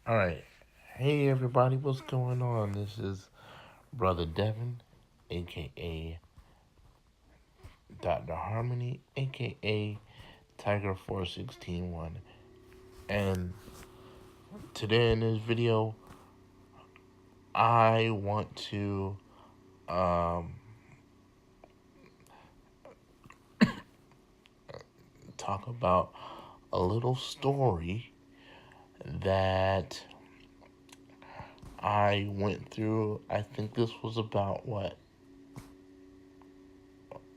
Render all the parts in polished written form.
All right. Hey, everybody, what's going on? This is Brother Devin, aka Dr. Harmony, aka Tiger 4161. And today in this video, I want to um, talk about a little story that I went through. I think this was about what?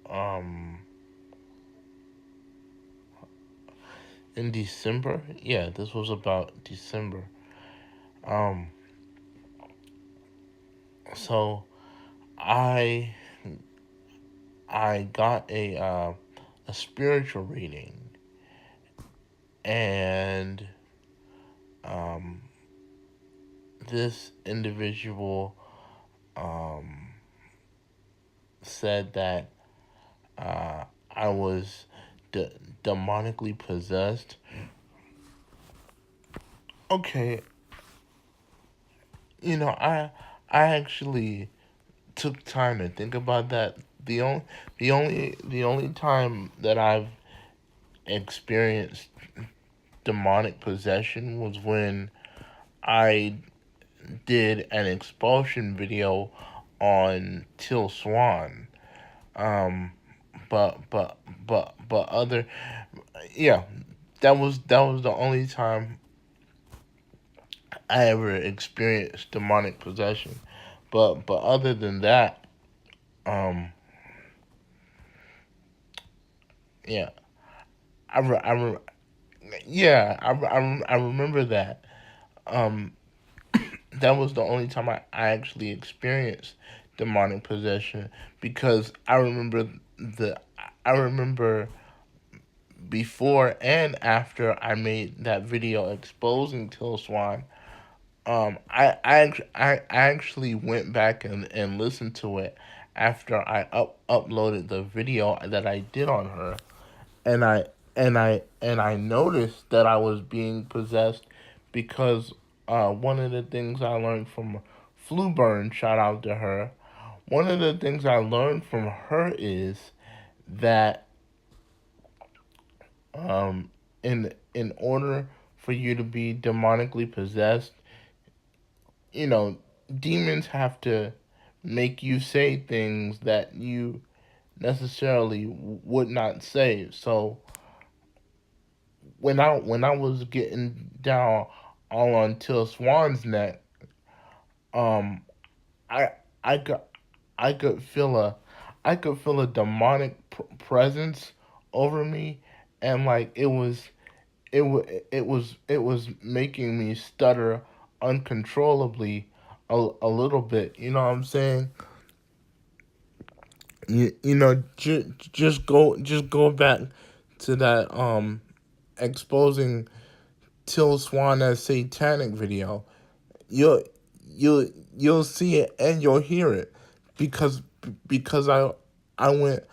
Um, in December? Yeah, this was about December. Um, so I I got a spiritual reading, and um, this individual um, said that I was de- demonically possessed. Okay, I actually took time to think about that. The only time that I've experienced demonic possession was when I did an expulsion video on Till Swan. Um, but other, yeah, that was the only time I ever experienced demonic possession. But other than that, um, yeah, I re, I re, yeah, I remember that. Um, that was the only time I actually experienced demonic possession because the I remember before and after I made that video exposing Till Swan. I actually went back and listened to it after I uploaded the video that I did on her, and I noticed that I was being possessed because one of the things I learned from Fluburn, shout out to her. One of the things I learned from her is that um, in order for you to be demonically possessed, you know, demons have to make you say things that you necessarily would not say. So when I was getting down all on Till Swan's neck, um, I I got I could feel a demonic presence over me, and like it was making me stutter uncontrollably a little bit. You know what I'm saying? Just go back to that exposing Till Swan as satanic video. You'll you'll see it and you'll hear it because because I went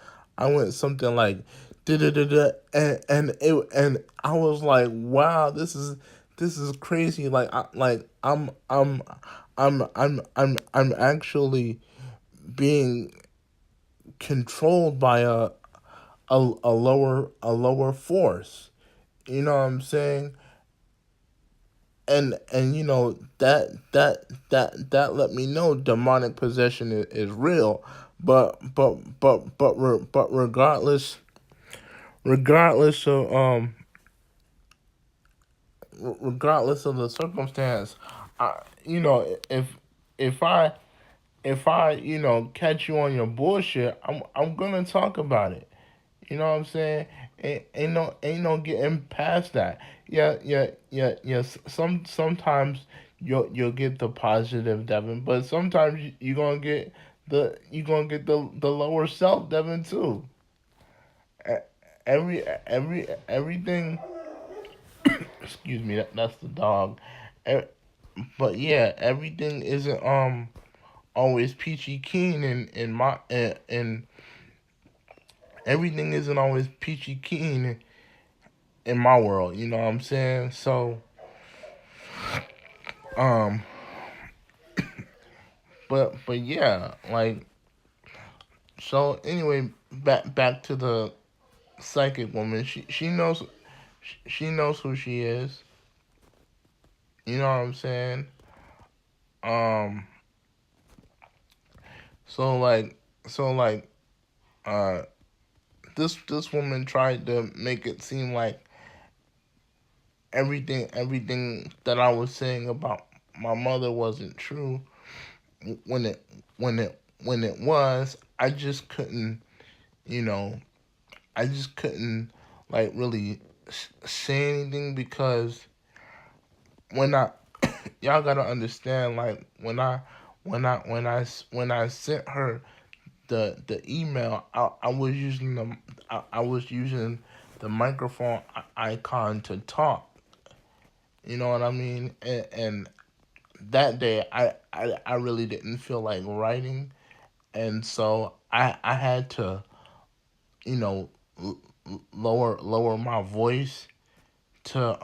something like da da da da, and I was like, wow, this is crazy. I'm actually being controlled by a lower force. You know what I'm saying? And that let me know demonic possession is real. But regardless of regardless of the circumstance, you know if I catch you on your bullshit, I'm gonna talk about it. You know what I'm saying? Ain't no getting past that. Yeah, yeah, yeah, yes. Sometimes you'll get the positive Devin, but sometimes you gonna get the lower self Devin too. E- everything. Excuse me. That's the dog. E- But yeah, everything isn't always peachy keen in my in everything isn't always peachy keen in my world. You know what I'm saying? So Um, but yeah, like so. Anyway, back to the psychic woman. She knows who she is. You know what I'm saying? Um, so like so like uh this woman tried to make it seem like everything that I was saying about my mother wasn't true when it was. I just couldn't, you know, I just couldn't like really say anything because when I y'all gotta understand, like when I sent her the email, I was using I was using the microphone icon to talk. You know what I mean? And that day, I really didn't feel like writing, and so I had to, you know, lower my voice to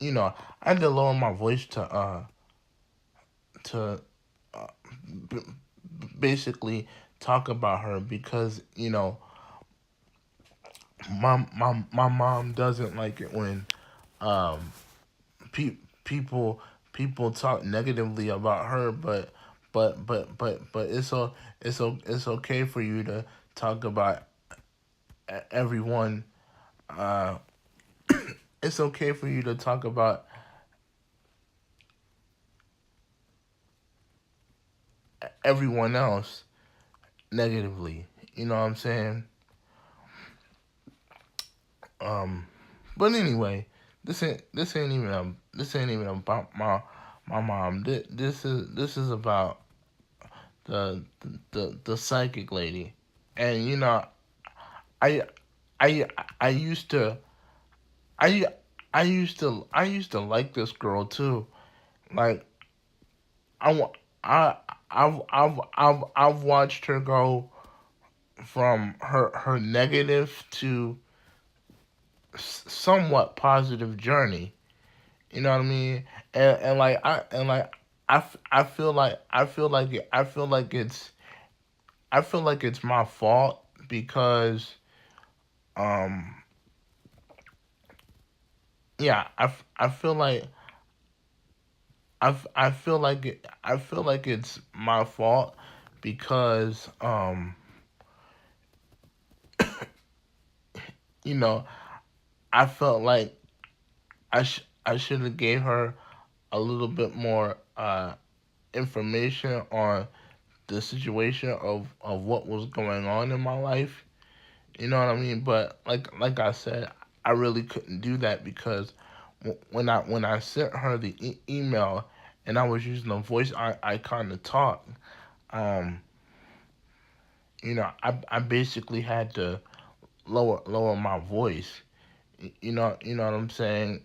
you know, I had to lower my voice to uh, b- basically talk about her because my mom doesn't like it when um pe- people people talk negatively about her, but it's okay for you to talk about everyone. Uh, it's okay for you to talk about everyone else negatively. You know what I'm saying? Um, but anyway, this ain't even about my mom. This is about the psychic lady, and I I I used to I I used to like this girl too. Like I wa- I I've watched her go from her negative to somewhat positive journey. You know what I mean? And like I feel like it's my fault because um yeah I feel like I feel like it's my fault because you know I felt like I should have gave her a little bit more information on the situation of what was going on in my life. You know what I mean? But like I said, I really couldn't do that because when I sent her the email and I was using the voice icon to talk, um, I basically had to lower my voice. You know what I'm saying?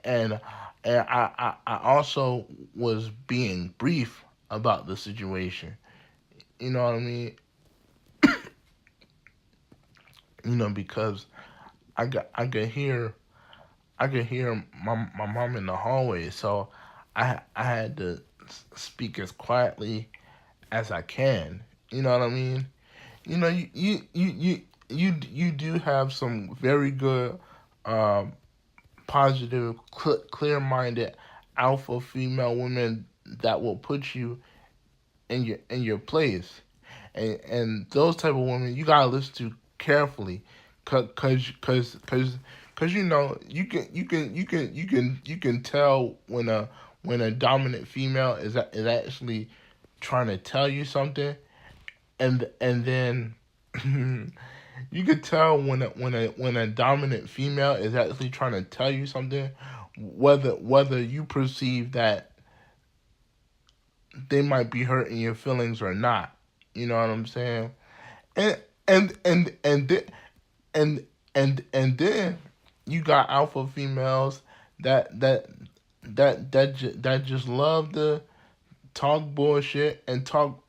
And I also was being brief about the situation. You know what I mean? Because I could hear my mom in the hallway, so I had to speak as quietly as I can. You know what I mean? You do have some very good, um, positive, clear-minded alpha female women that will put you in your place, and those type of women you gotta listen to carefully, cause you can tell when a dominant female is actually trying to tell you something, and then you could tell when a dominant female is actually trying to tell you something, whether you perceive that they might be hurting your feelings or not. You know what I'm saying? And and and and th- and and then you got alpha females that that that just love to talk bullshit and talk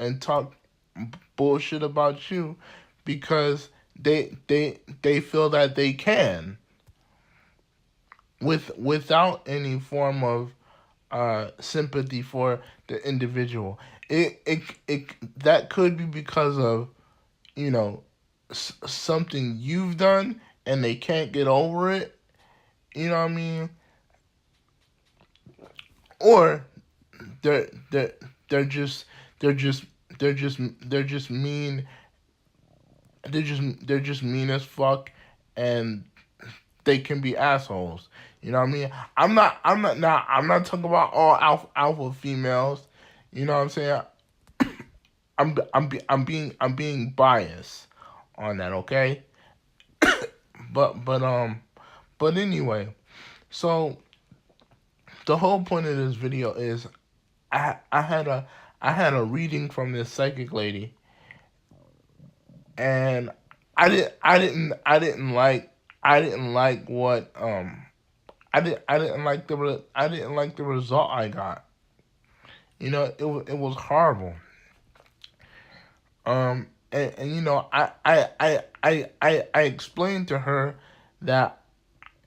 bullshit about you because they feel that they can without any form of sympathy for the individual. It that could be because of, you know, something you've done and they can't get over it. You know what I mean? Or they're they're they're just they're just they're just mean. They're just mean as fuck, and they can be assholes. You know what I mean? I'm not talking about all alpha females. You know what I'm saying? I'm being biased on that. Okay, but but um but anyway, so the whole point of this video is I had a reading from this psychic lady, and I didn't like what I didn't like the result I got. It was horrible. And I explained to her that,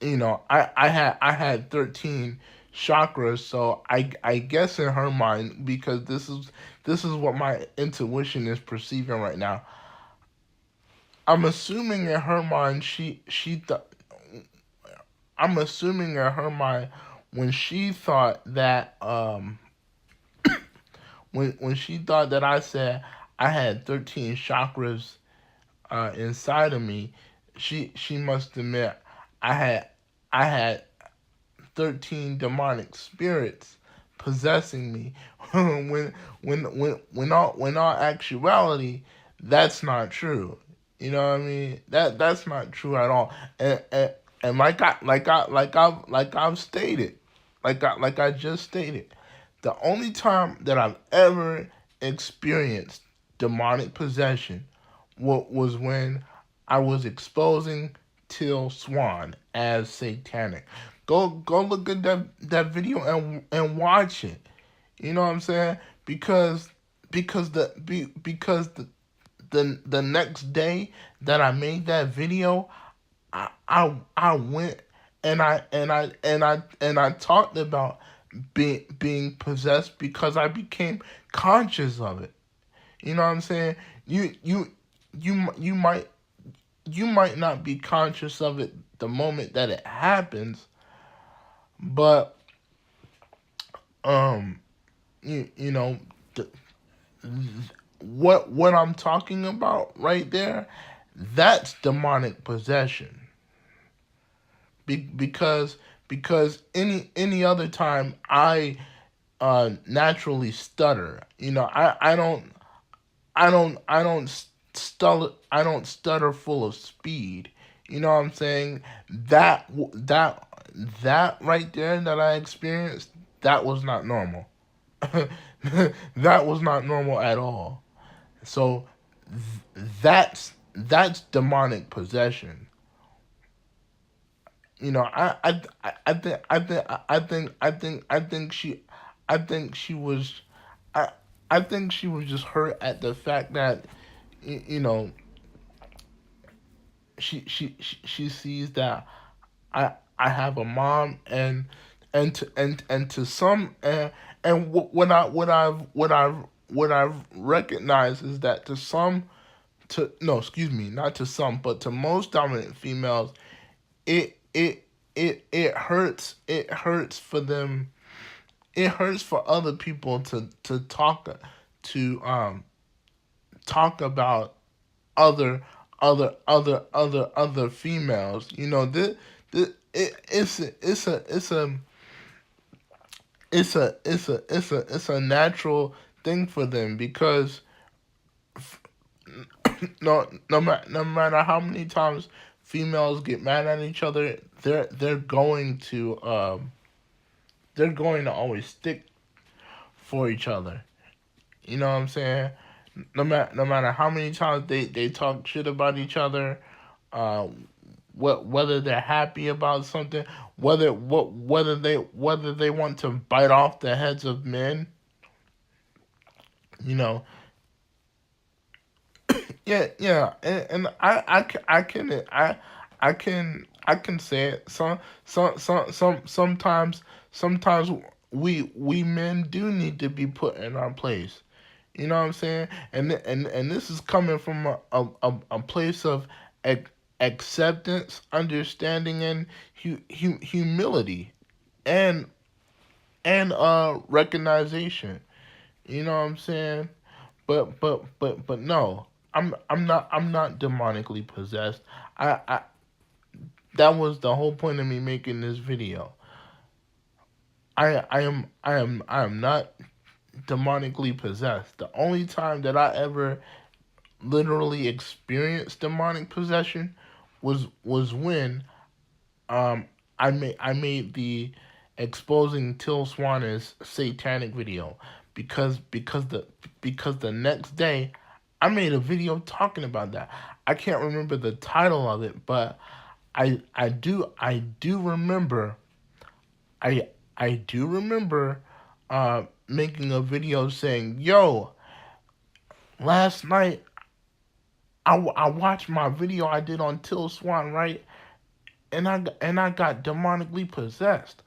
I had 13 chakras, so I guess in her mind, because this is what my intuition is perceiving right now. I'm assuming in her mind I'm assuming in her mind, when she thought that when she thought that I said I had 13 chakras inside of me, she must admit I had 13 demonic spirits possessing me. When all actuality, that's not true. You know what I mean? That's not true at all. And like I've stated, like I just stated, the only time that I've ever experienced demonic possession was when I was exposing Till Swan as satanic. Go look at that video and watch it. You know what I'm saying? Because the next day that I made that video, I went and I talked about being possessed, because I became conscious of it. You know what I'm saying? You might not be conscious of it the moment that it happens, but um you know th- what I'm talking about right there, that's demonic possession. Because any other time naturally stutter. I don't stutter full of speed. You know what I'm saying? That right there that I experienced, that was not normal. That was not normal at all. So that's demonic possession. I think was I I think she was just hurt at the fact that, you know, she sees that I have a mom, and to some, and what I've recognized is that to some, to no, excuse me, not to some, but to most dominant females, it hurts for them. It hurts for other people to talk about other other females. It's a natural thing for them, because no matter how many times females get mad at each other, they're going to always stick for each other. You know what I'm saying? No matter how many times they talk shit about each other, uh, whether they're happy about something, whether they want to bite off the heads of men, you know, yeah, yeah, and I can say it. Sometimes, we men do need to be put in our place. You know what I'm saying? And this is coming from a place of ac- acceptance, understanding, and humility, and recognition. You know what I'm saying? But no, I'm not demonically possessed. I That was the whole point of me making this video. I am not demonically possessed. The only time that I ever literally experienced demonic possession was when um I made the exposing Till Swan as satanic video, because the next day I made a video talking about that. I can't remember the title of it, but I do remember I I do remember making a video saying, "Yo, last night I watched my video I did on Till Swan, right? And I got demonically possessed."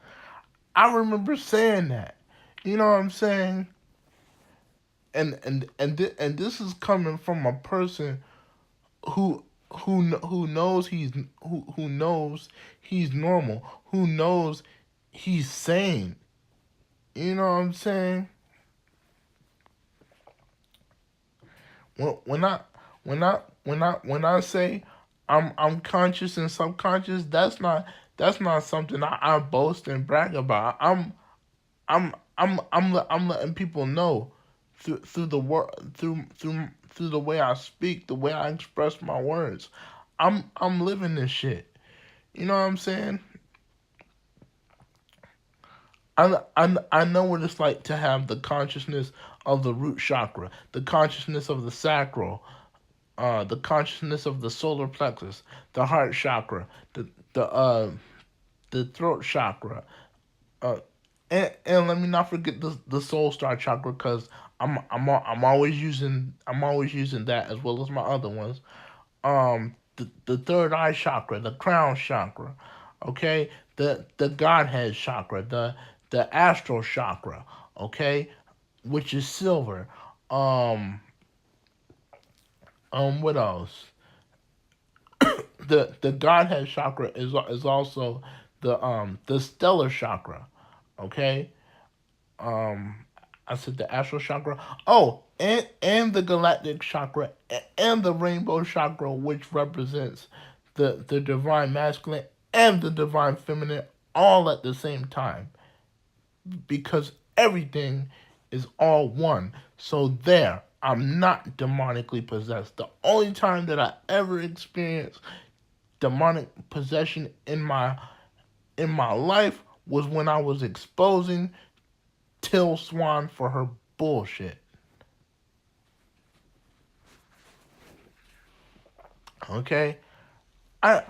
I remember saying that. You know what I'm saying? And this is coming from a person who who knows who knows he's normal, who knows he's sane. You know what I'm saying? When when I when I say I'm conscious and subconscious, that's not something I boast and brag about. I'm letting people know through the word, through the way I speak, the way I express my words. I'm living this shit. You know what I'm saying? I know what it's like to have the consciousness of the root chakra, the consciousness of the sacral, the consciousness of the solar plexus, the heart chakra, the uh, the throat chakra, uh, and let me not forget the soul star chakra, because I'm always using that as well as my other ones. The third eye chakra, the crown chakra, okay, the Godhead chakra, the astral chakra, okay, which is silver. Um, what else? The Godhead chakra is also the stellar chakra, okay. Um, I said the astral chakra. Oh, and the galactic chakra and the rainbow chakra, which represents the divine masculine and the divine feminine, all at the same time, because everything is all one. So there, I'm not demonically possessed. The only time that I ever experienced demonic possession in my life was when I was exposing Till Swan for her bullshit. Okay, I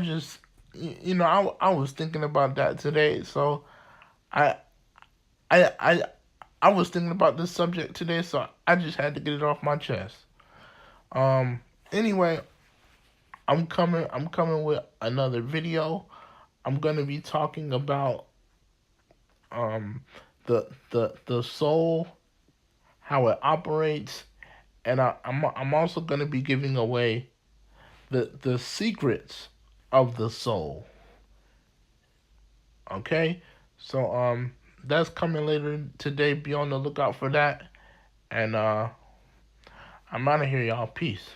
just you know I was thinking about that today, so I I I I was thinking about this subject today, so I just had to get it off my chest. Um. Anyway, I'm coming with another video. I'm gonna be talking about um the soul, how it operates, and I'm also gonna be giving away the secrets of the soul. Okay, so that's coming later today. Be on the lookout for that. And I'm out of here, y'all. Peace.